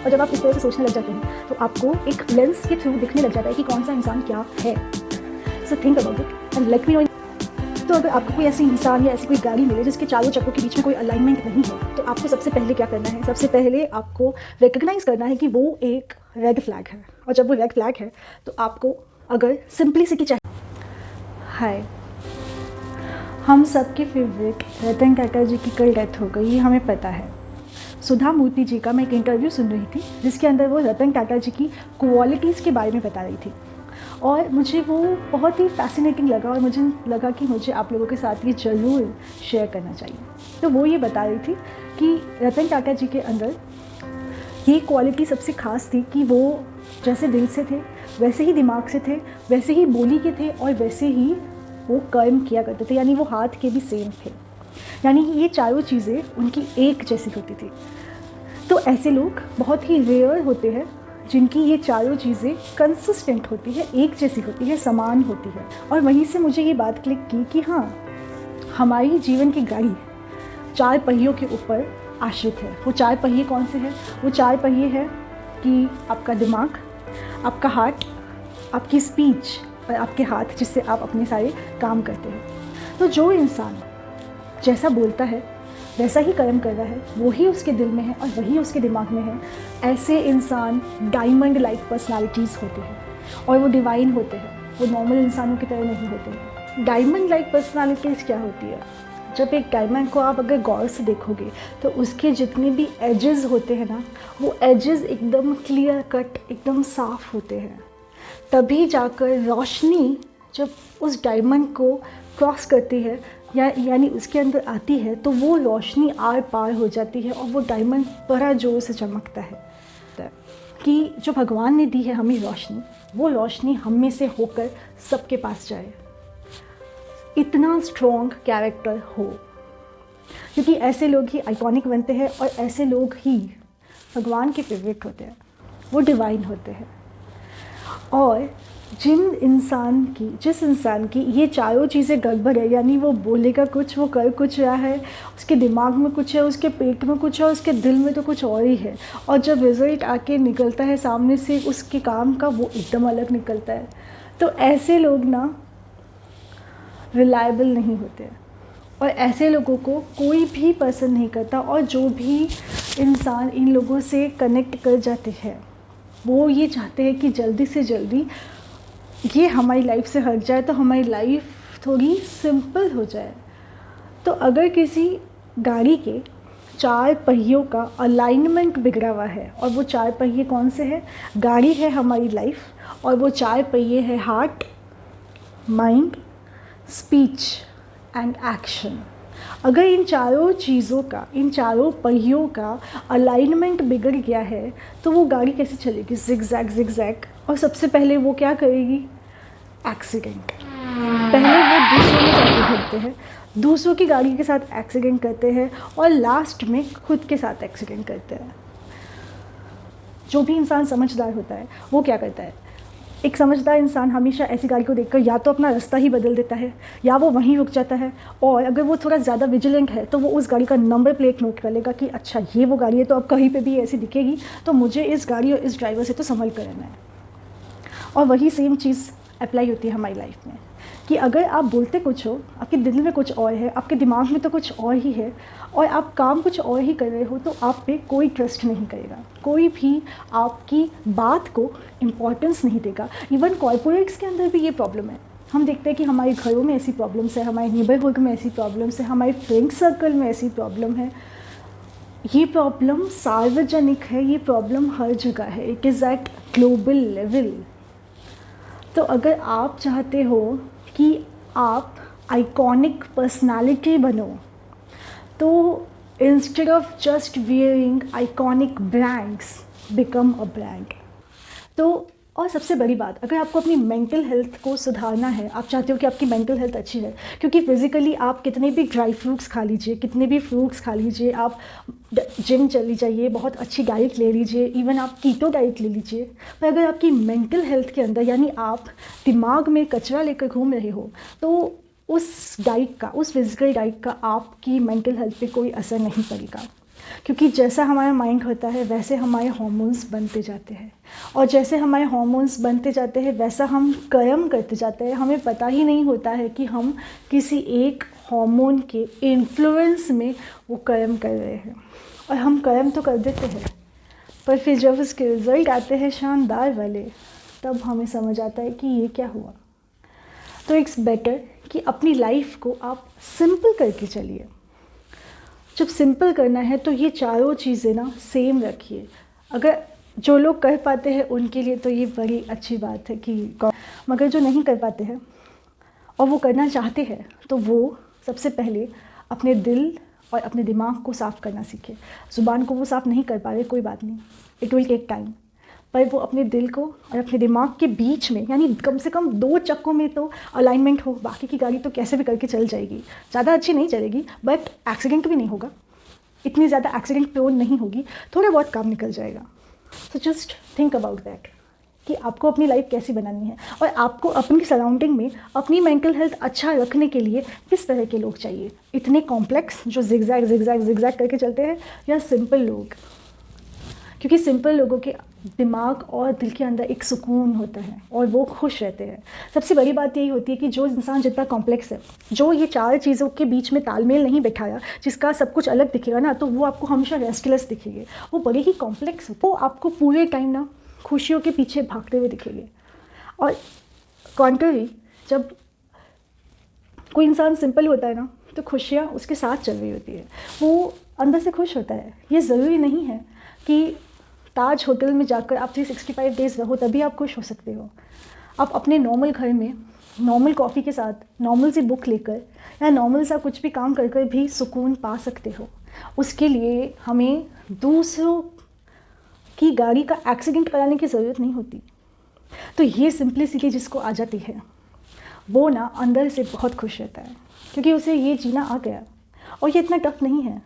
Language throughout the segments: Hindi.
और जब आप इस तरह से सोचने लग जाते हैं तो आपको एक लेंस के थ्रू दिखने लग जाता है कि कौन सा इंसान क्या है। So think about it and let me no. तो अगर आपको कोई ऐसी इंसान या ऐसी कोई गाड़ी मिले जिसके चारों चक्कों के बीच में कोई अलाइनमेंट नहीं है, तो आपको सबसे पहले क्या करना है? सबसे पहले आपको रिकग्नाइज़ करना है कि वो एक रेड फ्लैग है। और जब वो रेड फ्लैग है तो आपको अगर सिंप्लिसिटी चाहिए। हाय, हम सबके फेवरेट रतन टाटा जी की कल डेथ हो गई, ये हमें पता है। सुधा मूर्ति जी का मैं एक इंटरव्यू सुन रही थी जिसके अंदर वो रतन टाटा जी की क्वालिटीज़ के बारे में बता रही थी और मुझे वो बहुत ही फैसिनेटिंग लगा और मुझे लगा कि मुझे आप लोगों के साथ ये ज़रूर शेयर करना चाहिए। तो वो ये बता रही थी कि रतन टाटा जी के अंदर ये क्वालिटी सबसे ख़ास थी कि वो जैसे दिल से थे, वैसे ही दिमाग से थे, वैसे ही बोली के थे और वैसे ही वो कर्म किया करते थे, यानी वो हाथ के भी सेम थे। यानी ये चारों चीज़ें उनकी एक जैसी होती थी। तो ऐसे लोग बहुत ही रेयर होते हैं जिनकी ये चारों चीज़ें कंसिस्टेंट होती है, एक जैसी होती है, समान होती है। और वहीं से मुझे ये बात क्लिक की कि हाँ, हमारी जीवन की गाड़ी 4 पहियों के ऊपर आश्रित है। वो 4 पहिए कौन से हैं? वो 4 पहिए हैं कि आपका दिमाग, आपका हार्ट, आपकी स्पीच और आपके हाथ, जिससे आप अपने सारे काम करते हैं। तो जो इंसान जैसा बोलता है वैसा ही कर्म कर रहा है, वही उसके दिल में है और वही उसके दिमाग में है। ऐसे इंसान डायमंड लाइक पर्सनालिटीज़ होते हैं और वो डिवाइन होते हैं, वो नॉर्मल इंसानों की तरह नहीं होते हैं। डायमंड लाइक पर्सनालिटीज़ क्या होती है? जब एक डायमंड को आप अगर गौर से देखोगे तो उसके जितने भी एजेस होते हैं ना, वो एजेस एकदम क्लियर कट, एकदम साफ होते हैं। तभी जाकर रोशनी जब उस डायमंड को क्रॉस करती है यानी उसके अंदर आती है, तो वो रोशनी आर पार हो जाती है और वो डायमंड बड़ा ज़ोर से चमकता है। कि जो भगवान ने दी है हमें रोशनी, वो रोशनी हम में से होकर सबके पास जाए, इतना स्ट्रॉन्ग कैरेक्टर हो। क्योंकि ऐसे लोग ही आइकॉनिक बनते हैं और ऐसे लोग ही भगवान के फेवरेट होते हैं, वो डिवाइन होते हैं। और जिस इंसान की ये चारों चीज़ें गड़बड़ है, यानी वो बोलेगा कुछ, वो कर कुछ रहा है, उसके दिमाग में कुछ है, उसके पेट में कुछ है, उसके दिल में तो कुछ और ही है, और जब रिज़ल्ट आके निकलता है सामने से उसके काम का, वो एकदम अलग निकलता है। तो ऐसे लोग ना रिलायबल नहीं होते और ऐसे लोगों को कोई भी पसंद नहीं करता। और जो भी इंसान इन लोगों से कनेक्ट कर जाते हैं वो ये चाहते हैं कि जल्दी से जल्दी ये हमारी लाइफ से हट जाए, तो हमारी लाइफ थोड़ी सिंपल हो जाए। तो अगर किसी गाड़ी के 4 पहियों का अलाइनमेंट बिगड़ा हुआ है, और वो 4 पहिए कौन से हैं? गाड़ी है हमारी लाइफ, और वो 4 पहिए है heart, mind, speech and action. अगर इन चारों चीज़ों का, इन चारों पहियों का अलाइनमेंट बिगड़ गया है तो वो गाड़ी कैसे चलेगी? Zigzag zigzag. और सबसे पहले वो क्या करेगी? एक्सीडेंट। पहले वो दूसरों में जाके भिड़ते हैं, दूसरों की गाड़ी के साथ एक्सीडेंट करते हैं और लास्ट में खुद के साथ एक्सीडेंट करते हैं। जो भी इंसान समझदार होता है वो क्या करता है? एक समझदार इंसान हमेशा ऐसी गाड़ी को देखकर या तो अपना रास्ता ही बदल देता है या वो वहीं रुक जाता है, और अगर वो थोड़ा ज़्यादा विजिलेंट है तो वो उस गाड़ी का नंबर प्लेट नोट कर लेगा कि अच्छा ये वो गाड़ी है, तो अब कहीं पे भी ऐसी दिखेगी तो मुझे इस गाड़ी और इस ड्राइवर से तो संभल कर रहना है। और वही सेम चीज़ अप्लाई होती है हमारी लाइफ में कि अगर आप बोलते कुछ हो, आपके दिल में कुछ और है, आपके दिमाग में तो कुछ और ही है, और आप काम कुछ और ही कर रहे हो, तो आप पे कोई ट्रस्ट नहीं करेगा, कोई भी आपकी बात को इम्पोर्टेंस नहीं देगा। इवन कॉर्पोरेट्स के अंदर भी ये प्रॉब्लम है। हम देखते हैं कि हमारे घरों में ऐसी प्रॉब्लम्स है, हमारे नेबरहुड में ऐसी प्रॉब्लम्स है, हमारे फ्रेंड सर्कल में ऐसी प्रॉब्लम है। ये प्रॉब्लम सार्वजनिक है, ये प्रॉब्लम हर जगह है, it is eight global level. तो अगर आप चाहते हो कि आप आइकॉनिक पर्सनालिटी बनो, तो instead of just wearing iconic brands, become a brand. तो और सबसे बड़ी बात, अगर आपको अपनी मेंटल हेल्थ को सुधारना है, आप चाहते हो कि आपकी मेंटल हेल्थ अच्छी है, क्योंकि फिज़िकली आप कितने भी ड्राई फ्रूट्स खा लीजिए, कितने भी फ्रूट्स खा लीजिए, आप जिम चली जाइए, बहुत अच्छी डाइट ले लीजिए, इवन आप कीटो डाइट ले लीजिए, पर अगर आपकी मेंटल हेल्थ के अंदर, यानी आप दिमाग में कचरा लेकर घूम रहे हो, तो उस डाइट का, उस फिज़िकल डाइट का आपकी मेंटल हेल्थ पे कोई असर नहीं पड़ेगा। क्योंकि जैसा हमारा माइंड होता है वैसे हमारे हार्मोन्स बनते जाते हैं, और जैसे हमारे हार्मोन्स बनते जाते हैं वैसा हम कर्म करते जाते हैं। हमें पता ही नहीं होता है कि हम किसी एक हार्मोन के इन्फ्लुएंस में वो कर्म कर रहे हैं, और हम कर्म तो कर देते हैं, पर फिर जब उसके रिज़ल्ट आते हैं शानदार वाले, तब हमें समझ आता है कि ये क्या हुआ। तो इट्स बेटर कि अपनी लाइफ को आप सिंपल करके चलिए। जब सिंपल करना है तो ये चारों चीज़ें ना सेम रखिए। अगर जो लोग कर पाते हैं उनके लिए तो ये बड़ी अच्छी बात है कि, मगर जो नहीं कर पाते हैं और वो करना चाहते हैं तो वो सबसे पहले अपने दिल और अपने दिमाग को साफ़ करना सीखे। ज़ुबान को वो साफ़ नहीं कर पा रहे, कोई बात नहीं, इट विल टेक टाइम, पर वो अपने दिल को और अपने दिमाग के बीच में, यानी कम से कम 2 चक्कों में तो अलाइनमेंट हो। बाकी की गाड़ी तो कैसे भी करके चल जाएगी, ज़्यादा अच्छी नहीं चलेगी बट एक्सीडेंट भी नहीं होगा, इतनी ज़्यादा एक्सीडेंट प्रोन नहीं होगी, थोड़ा बहुत काम निकल जाएगा। So just think about that कि आपको अपनी लाइफ कैसी बनानी है, और आपको अपनी सराउंडिंग में अपनी मेंटल हेल्थ अच्छा रखने के लिए किस तरह के लोग चाहिए। इतने कॉम्प्लेक्स जो जिगजैग जिगजैग जिगजैग करके चलते हैं, या सिंपल लोग? क्योंकि सिंपल लोगों के दिमाग और दिल के अंदर एक सुकून होता है और वो खुश रहते हैं। सबसे बड़ी बात यही होती है कि जो इंसान जितना कॉम्प्लेक्स है, जो ये 4 चीज़ों के बीच में तालमेल नहीं बैठाया, जिसका सब कुछ अलग दिखेगा ना, तो वो आपको हमेशा रेस्टलेस दिखेंगे। वो बड़े ही कॉम्प्लेक्स, वो आपको पूरे टाइम ना खुशियों के पीछे भागते हुए दिखेंगे। और कॉन्ट्ररी, जब कोई इंसान सिंपल होता है ना, तो खुशियाँ उसके साथ चल रही होती है, वो अंदर से खुश होता है। ये ज़रूरी नहीं है कि ताज होटल में जाकर आप 365 डेज़ रहो तभी आप खुश हो सकते हो। आप अपने नॉर्मल घर में नॉर्मल कॉफ़ी के साथ नॉर्मल सी बुक लेकर या नॉर्मल सा कुछ भी काम कर कर भी सुकून पा सकते हो। उसके लिए हमें दूसरों की गाड़ी का एक्सीडेंट कराने की ज़रूरत नहीं होती। तो ये सिंप्लिसिटी जिसको आ जाती है वो ना अंदर से बहुत खुश रहता है, क्योंकि उसे ये जीना आ गया और ये इतना टफ नहीं है।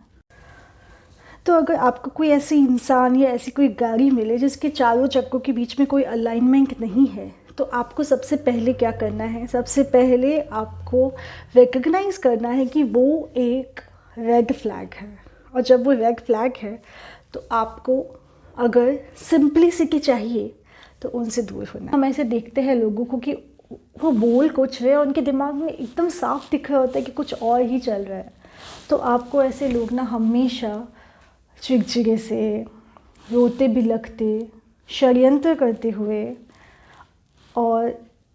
तो अगर आपको कोई ऐसी इंसान या ऐसी कोई गाड़ी मिले जिसके चारों चक्कों के बीच में कोई अलाइनमेंट नहीं है, तो आपको सबसे पहले क्या करना है? सबसे पहले आपको रिकग्नाइज़ करना है कि वो एक रेड फ्लैग है, और जब वो रेड फ्लैग है तो आपको अगर सिंप्लिसिटी चाहिए तो उनसे दूर होना। हम ऐसे देखते हैं लोगों को कि वो बोल कुछ रहे और उनके दिमाग में एकदम साफ दिख रहा होता है कि कुछ और ही चल रहा है। तो आपको ऐसे लोग ना हमेशा चिड़चिड़े से, रोते बिलखते, षड्यंत्र करते हुए और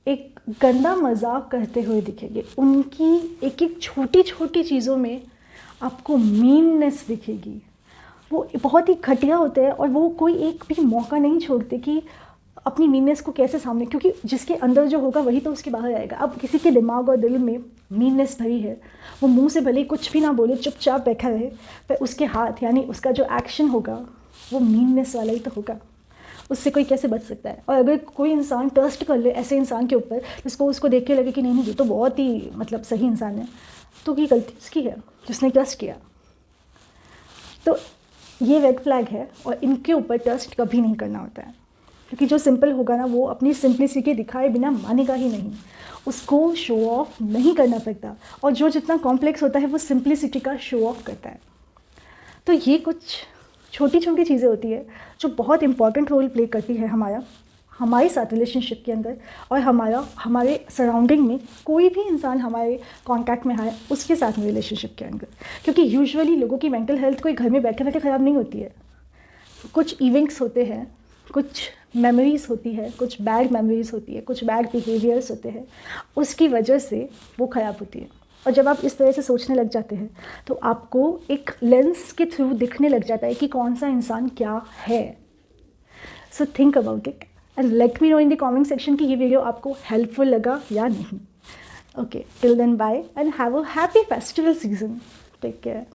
एक गंदा मजाक करते हुए दिखेंगे। उनकी एक एक छोटी छोटी चीज़ों में आपको मीननेस दिखेगी। वो बहुत ही घटिया होते हैं और वो कोई एक भी मौका नहीं छोड़ते कि अपनी मीननेस को कैसे सामने, क्योंकि जिसके अंदर जो होगा वही तो उसके बाहर आएगा। अब किसी के दिमाग और दिल में मीननेस भरी है, वो मुंह से भले कुछ भी ना बोले, चुपचाप बैठा रहे, पर उसके हाथ यानी उसका जो एक्शन होगा वो मीननेस वाला ही तो होगा। उससे कोई कैसे बच सकता है? और अगर कोई इंसान ट्रस्ट कर ले ऐसे इंसान के ऊपर, जिसको उसको देख के लगे कि नहीं ये तो बहुत ही मतलब सही इंसान है, तो ये गलती उसकी है जिसने ट्रस्ट किया। तो ये रेड फ्लैग है और इनके ऊपर ट्रस्ट कभी नहीं करना होता है, क्योंकि जो सिंपल होगा ना वो अपनी सिंप्लिसिटी दिखाए बिना मानेगा ही नहीं, उसको शो ऑफ नहीं करना पड़ता। और जो जितना कॉम्प्लेक्स होता है वो सिंप्लिसिटी का शो ऑफ करता है। तो ये कुछ छोटी छोटी चीज़ें होती है जो बहुत इंपॉर्टेंट रोल प्ले करती है हमारे साथ रिलेशनशिप के अंदर, और हमारे सराउंडिंग में कोई भी इंसान हमारे कांटेक्ट में आए उसके साथ में रिलेशनशिप के अंदर। क्योंकि यूजुअली लोगों की मेंटल हेल्थ कोई घर में बैठे बैठे ख़राब नहीं होती है। कुछ इवेंट्स होते हैं, कुछ मेमोरीज़ होती है, कुछ बैड मेमोरीज़ होती है, कुछ बैड बिहेवियर्स होते हैं, उसकी वजह से वो ख़राब होती है। और जब आप इस तरह से सोचने लग जाते हैं तो आपको एक लेंस के थ्रू दिखने लग जाता है कि कौन सा इंसान क्या है। So think about it and let me know in the comment section कि ये वीडियो आपको हेल्पफुल लगा या नहीं। Okay, till then bye and have a happy festival season. Take care.